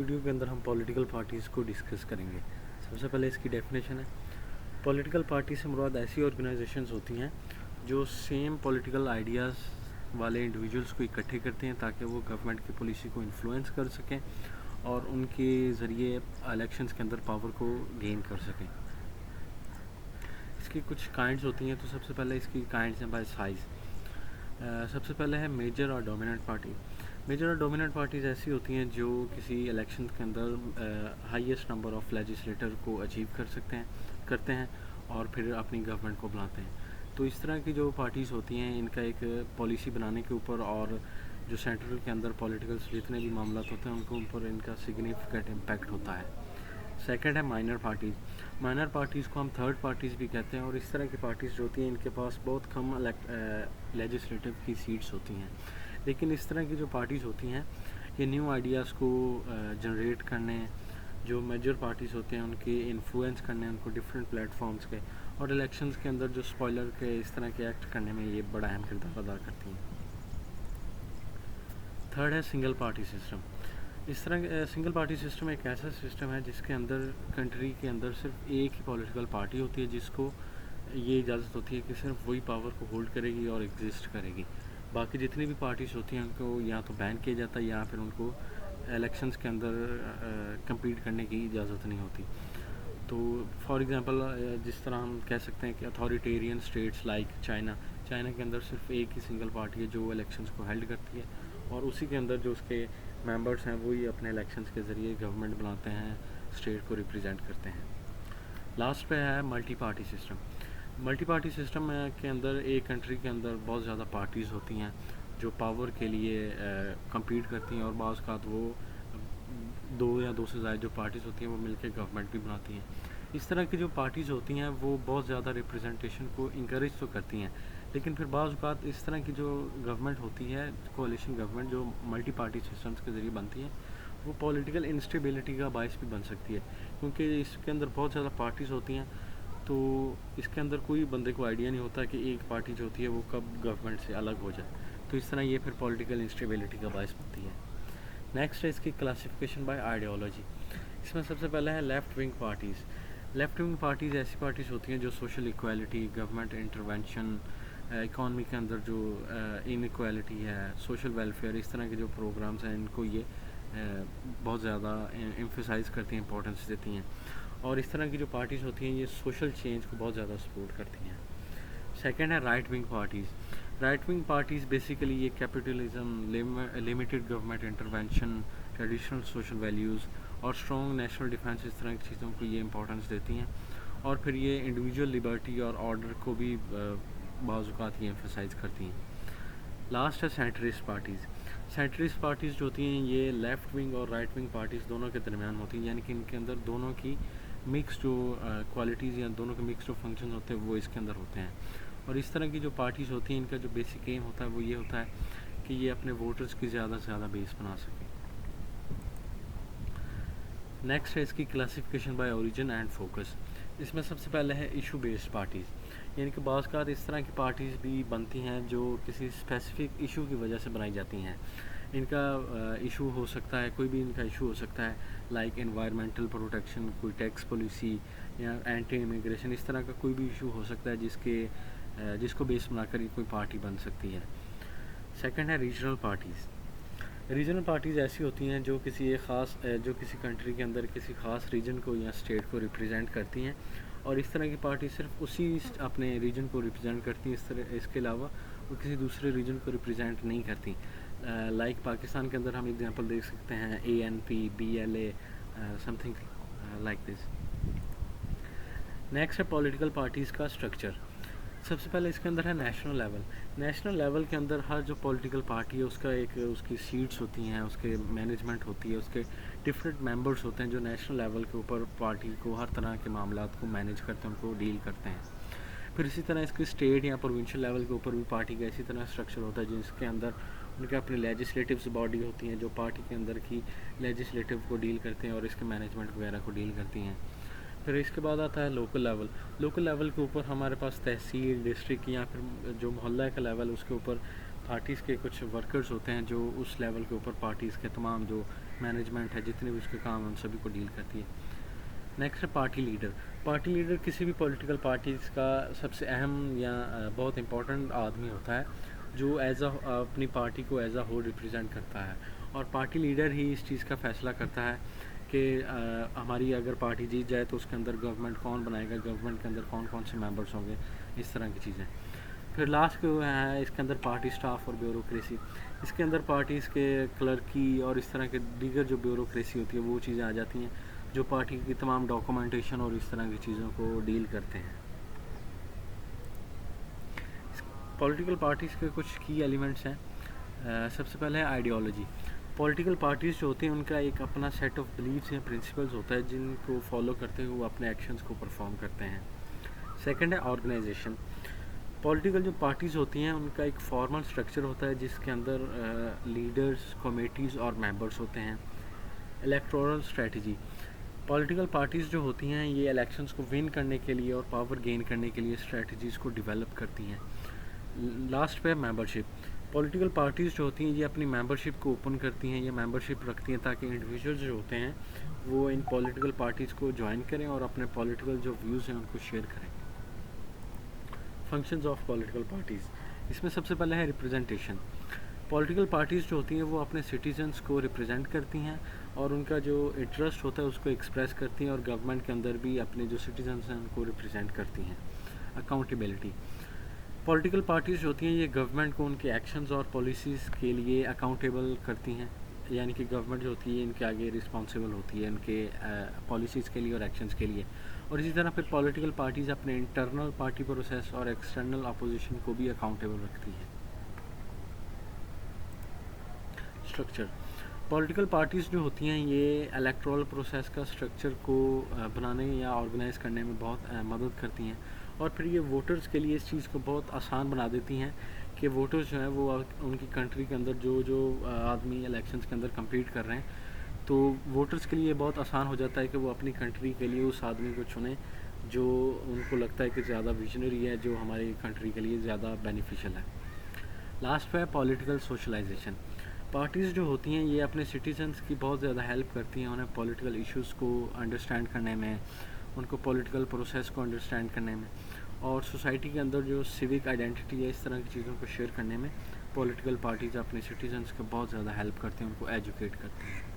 Video کے اندر ہم political parties کو ڈسکس کریں گے۔ سب سے پہلے اس کی ڈیفینیشن ہے، پولیٹیکل پارٹی سے مراد ایسی آرگنائزیشنز ہوتی ہیں جو سیم پولیٹیکل آئیڈیاز والے انڈیویجولز کو اکٹھے کرتے ہیں تاکہ وہ گورنمنٹ کی پالیسی کو انفلوئنس کر سکیں اور ان کے ذریعے الیکشنز کے اندر پاور کو گین کر سکیں۔ اس کی کچھ کائنڈز ہوتی ہیں، تو سب سے پہلے اس کی کائنڈز ہیں بائی سائز۔ سب سے پہلے ہے میجر اور ڈومیننٹ پارٹی۔ میجر اور ڈومیننٹ پارٹیز ایسی ہوتی ہیں جو کسی الیکشن کے اندر ہائیسٹ نمبر آف لیجسلیٹر کو اچیو کرتے ہیں اور پھر اپنی گورنمنٹ کو بناتے ہیں۔ تو اس طرح کی جو پارٹیز ہوتی ہیں ان کا ایک پالیسی بنانے کے اوپر اور جو سینٹرل کے اندر پولیٹیکل جتنے بھی معاملات ہوتے ہیں ان کے اوپر ان کا سگنیفیکنٹ امپیکٹ ہوتا ہے۔ سیکنڈ ہے مائنر پارٹیز۔ مائنر پارٹیز کو ہم تھرڈ پارٹیز بھی کہتے ہیں، اور اس طرح کی پارٹیز جو ہوتی ہیں ان کے پاس بہت کم لیجسلیٹو کی سیٹس ہوتی ہیں، لیکن اس طرح کی جو پارٹیز ہوتی ہیں یہ نیو آئیڈیاز کو جنریٹ کرنے، جو میجر پارٹیز ہوتے ہیں ان کے انفلوئنس کرنے ان کو ڈفرینٹ پلیٹ فارمز کے، اور الیکشنز کے اندر جو اسپوائلر کے اس طرح کے ایکٹ کرنے میں یہ بڑا اہم کردار ادا کرتی ہیں۔ تھرڈ ہے سنگل پارٹی سسٹم۔ اس طرح سنگل پارٹی سسٹم ایک ایسا سسٹم ہے جس کے اندر کنٹری کے اندر صرف ایک ہی پولیٹیکل پارٹی ہوتی ہے جس کو یہ اجازت ہوتی ہے کہ صرف وہی پاور کو ہولڈ کرے گی اور ایگزسٹ کرے گی۔ باقی جتنی بھی پارٹیز ہوتی ہیں ان کو یا تو بین کیا جاتا ہے یا پھر ان کو الیکشنز کے اندر کمپیٹ کرنے کی اجازت نہیں ہوتی۔ تو فار ایگزامپل جس طرح ہم کہہ سکتے ہیں کہ اتھارٹیرین اسٹیٹس لائک چائنا کے اندر صرف ایک ہی سنگل پارٹی ہے جو الیکشنز کو ہیلڈ کرتی ہے، اور اسی کے اندر جو اس کے ممبرس ہیں وہی اپنے الیکشنز کے ذریعے گورنمنٹ بناتے ہیں، اسٹیٹ کو ریپرزینٹ کرتے ہیں۔ لاسٹ پہ ہے multi party system. Multi party system کے اندر ایک کنٹری کے اندر بہت زیادہ پارٹیز ہوتی ہیں جو پاور کے لیے کمپیٹ کرتی ہیں، اور بعض اوقات وہ دو یا دو سے زائد جو پارٹیز ہوتی ہیں وہ مل کے گورنمنٹ بھی بناتی ہیں۔ اس طرح کی جو پارٹیز ہوتی ہیں وہ بہت زیادہ ریپرزنٹیشن کو انکریج تو کرتی ہیں، لیکن پھر بعض اوقات اس طرح کی جو گورنمنٹ ہوتی ہے، کولیشن گورنمنٹ جو ملٹی پارٹی سسٹمز کے ذریعے بنتی ہے، وہ پولیٹیکل انسٹیبلٹی کا باعث بھی بن سکتی ہے، کیونکہ اس کے اندر بہت زیادہ پارٹیز ہوتی ہیں تو اس کے اندر کوئی بندے کو آئیڈیا نہیں ہوتا کہ ایک پارٹی جو ہوتی ہے وہ کب گورنمنٹ سے الگ ہو جائے، تو اس طرح یہ پھر پولیٹیکل انسٹیبلٹی کا باعث بنتی ہے۔ نیکسٹ ہے اس کی کلاسیفیکیشن بائی آئیڈیالوجی۔ اس میں سب سے پہلے ہے left wing parties. Left wing parties ایسی پارٹیز ہوتی ہیں جو social equality, government intervention, economy کے اندر جو ان ایکویلٹی ہے، سوشل ویلفیئر، اس طرح کے جو پروگرامز ہیں ان کو یہ بہت زیادہ ایمفیسائز کرتی ہیں، امپورٹنس دیتی ہیں، اور اس طرح کی جو پارٹیز ہوتی ہیں یہ سوشل چینج کو بہت زیادہ سپورٹ کرتی ہیں۔ سیکنڈ ہے right wing parties. Right wing parties basically یہ capitalism, limited government intervention, traditional social values اور اسٹرانگ نیشنل ڈیفینس، اس طرح کی چیزوں کو یہ امپورٹنس دیتی ہیں، اور پھر یہ انڈیویجول لبرٹی اور آرڈر کو بھی بعض اوقات یہ ایمفیسائز کرتی ہیں۔ لاسٹ ہے سینٹرسٹ پارٹیز۔ سینٹرسٹ پارٹیز جو ہوتی ہیں یہ لیفٹ ونگ اور رائٹ ونگ پارٹیز دونوں کے درمیان ہوتی ہیں، یعنی کہ ان کے اندر دونوں کی مکس جو کوالٹیز یا دونوں کے مکس جو فنکشن ہوتے ہیں وہ اس کے اندر ہوتے ہیں، اور اس طرح کی جو پارٹیز ہوتی ہیں ان کا جو بیسک ایم ہوتا ہے وہ یہ ہوتا ہے کہ یہ اپنے ووٹرز کی زیادہ سے زیادہ بیس بنا سکیں۔ نیکسٹ ہے اس کی classification by origin and focus. اس میں سب سے پہلے ہے ایشو بیسڈ پارٹیز، یعنی کہ بعض اوقات اس طرح کی پارٹیز بھی بنتی ہیں جو کسی اسپیسیفک ایشو کی وجہ سے بنائی جاتی ہیں۔ ان کا ایشو ہو سکتا ہے، کوئی بھی ان کا ایشو ہو سکتا ہے لائک انوائرمنٹل پروٹیکشن، کوئی ٹیکس پالیسی یا اینٹی امیگریشن، اس طرح کا کوئی بھی ایشو ہو سکتا ہے جس کو بیس بنا کر کوئی پارٹی بن سکتی ہے۔ سیکنڈ ہے ریجنل پارٹیز۔ ریجنل پارٹیز ایسی ہوتی ہیں جو کسی کنٹری کے اندر کسی خاص ریجن کو یا اسٹیٹ کو ریپرزینٹ کرتی ہیں، اور اس طرح کی پارٹی صرف اسی اپنے ریجن کو ریپرزینٹ کرتی ہیں، اس کے علاوہ وہ کسی دوسرے ریجن کو ریپرزینٹ نہیں کرتی۔ لائک پاکستان کے اندر ہم ایگزامپل دیکھ سکتے ہیں ANP، BLA، some thing like this. Next ہے پولیٹیکل پارٹیز کا اسٹرکچر۔ سب سے پہلے اس کے اندر ہے نیشنل لیول۔ نیشنل لیول کے اندر ہر جو پولیٹیکل پارٹی ہے اس کی سیٹس ہوتی ہیں، اس کے مینجمنٹ ہوتی ہے، اس کے ڈفرینٹ ممبرس ہوتے ہیں جو نیشنل لیول کے اوپر پارٹی کو ہر طرح کے معاملات کو مینیج کرتے ہیں، ان کو ڈیل کرتے ہیں۔ پھر اسی طرح اس کی اسٹیٹ یا پروونشل لیول کے اوپر بھی پارٹی کا اسی طرح اسٹرکچر ہوتا ہے جس کے اندر ان کے اپنی لیجسلیٹیوز باڈی ہوتی ہیں جو پارٹی کے اندر کی لیجسلیٹیو کو ڈیل کرتے ہیں اور اس کے مینجمنٹ وغیرہ کو ڈیل کرتی ہیں۔ پھر اس کے بعد آتا ہے لوکل لیول۔ لوکل لیول کے اوپر ہمارے پاس تحصیل، ڈسٹرکٹ یا پھر جو محلہ کا لیول، اس کے اوپر پارٹیز کے کچھ ورکرز ہوتے ہیں جو اس لیول کے اوپر پارٹیز کے تمام جو مینجمنٹ ہے، جتنے بھی اس کے کام ہیں ان سبھی کو ڈیل کرتی ہے۔ نیکسٹ ہے پارٹی لیڈر۔ پارٹی لیڈر کسی بھی پولیٹیکل پارٹیز کا سب سے اہم یا بہت امپورٹنٹ آدمی ہوتا ہے جو اپنی پارٹی کو ایز اے ہول ریپرزینٹ کرتا ہے، اور پارٹی لیڈر ہی اس چیز کا فیصلہ کرتا ہے کہ ہماری اگر پارٹی جیت جائے تو اس کے اندر گورنمنٹ کون بنائے گا، گورنمنٹ کے اندر کون کون سے ممبرس ہوں گے، اس طرح کی چیزیں۔ پھر لاسٹ جو ہے اس کے اندر پارٹی سٹاف اور بیوروکریسی۔ اس کے اندر پارٹیز کے کلرکی اور اس طرح کے دیگر جو بیوروکریسی ہوتی ہے وہ چیزیں آ جاتی ہیں جو پارٹی کی تمام ڈاکومنٹیشن اور اس طرح کی چیزوں کو ڈیل کرتے ہیں۔ پولیٹیکل پارٹیز کے کچھ کی ایلیمنٹس ہیں۔ سب سے پہلے ہے آئیڈیالوجی۔ پولیٹیکل پارٹیز جو ہوتی ہیں ان کا ایک اپنا سیٹ آف بلیفس یا پرنسپلز ہوتا ہے جن کو فالو کرتے ہوئے وہ اپنے ایکشنز کو پرفارم کرتے ہیں۔ سیکنڈ ہے آرگنائزیشن۔ پولیٹیکل جو پارٹیز ہوتی ہیں ان کا ایک فارمل سٹرکچر ہوتا ہے جس کے اندر لیڈرز، کمیٹیز اور ممبرس ہوتے ہیں۔ Electoral strategy. پولیٹیکل پارٹیز جو ہوتی ہیں یہ الیکشنز کو ون کرنے کے لیے اور پاور گین کرنے کے لیے اسٹریٹجیز کو ڈیولپ کرتی ہیں۔ لاسٹ پہ ممبرشپ۔ پولیٹیکل پارٹیز جو ہوتی ہیں یہ اپنی ممبرشپ کو اوپن کرتی ہیں یا ممبرشپ رکھتی ہیں تاکہ انڈیویجولز جو ہوتے ہیں وہ ان پولیٹیکل پارٹیز کو جوائن کریں اور اپنے پولیٹیکل جو ویوز ہیں ان کو شیئر کریں۔ Functions of political parties. اس میں سب سے پہلے ہے ریپرزنٹیشن۔ پولیٹیکل پارٹیز جو ہوتی ہیں وہ اپنے سٹیزنس کو ریپرزینٹ کرتی ہیں اور ان کا جو انٹرسٹ ہوتا ہے اس کو ایکسپریس کرتی ہیں اور گورنمنٹ کے اندر بھی اپنے جو سٹیزنس ہیں ان کو ریپرزینٹ کرتی ہیں۔ اکاؤنٹیبلٹی۔ پولیٹیکل پارٹیز جو ہوتی ہیں یہ گورنمنٹ کو ان کے ایکشنز اور پالیسیز کے لیے اکاؤنٹیبل کرتی ہیں، یعنی کہ گورنمنٹ جو ہوتی ہے ان کے آگے رسپانسیبل ہوتی ہے ان کے پالیسیز کے لیے اور ایکشنز کے لیے۔ اور اسی طرح پھر پولیٹیکل پارٹیز اپنے انٹرنل پارٹی پروسیس اور ایکسٹرنل اپوزیشن کو بھی اکاؤنٹیبل رکھتی ہیں۔ اسٹرکچر۔ پولیٹیکل پارٹیز جو ہوتی ہیں یہ الیکٹورل پروسیس کا اسٹرکچر کو بنانے یا آرگنائز کرنے میں بہت مدد کرتی ہیں، اور پھر یہ ووٹرز کے لیے اس چیز کو بہت آسان بنا دیتی ہیں کہ ووٹرز جو ہیں وہ ان کی کنٹری کے اندر جو آدمی الیکشنز کے اندر کمپیٹ کر رہے ہیں تو ووٹرز کے لیے بہت آسان ہو جاتا ہے کہ وہ اپنی کنٹری کے لیے اس آدمی کو چنیں جو ان کو لگتا ہے کہ زیادہ ویژنری ہے، جو ہماری کنٹری کے لیے زیادہ بینیفیشل ہے۔ لاسٹ پہ ہے پولیٹیکل سوشلائزیشن۔ پارٹیز جو ہوتی ہیں یہ اپنے سٹیزنس کی بہت زیادہ ہیلپ کرتی ہیں انہیں پولیٹیکل ایشوز کو انڈرسٹینڈ کرنے میں، ان کو پولیٹیکل پروسیس کو انڈرسٹینڈ کرنے میں، اور سوسائٹی کے اندر جو سیوک آئیڈینٹی ہے اس طرح کی چیزوں کو شیئر کرنے میں پولیٹیکل پارٹیز اپنے سٹیزنس کو بہت زیادہ ہیلپ کرتے ہیں، ان کو ایجوکیٹ کرتے ہیں۔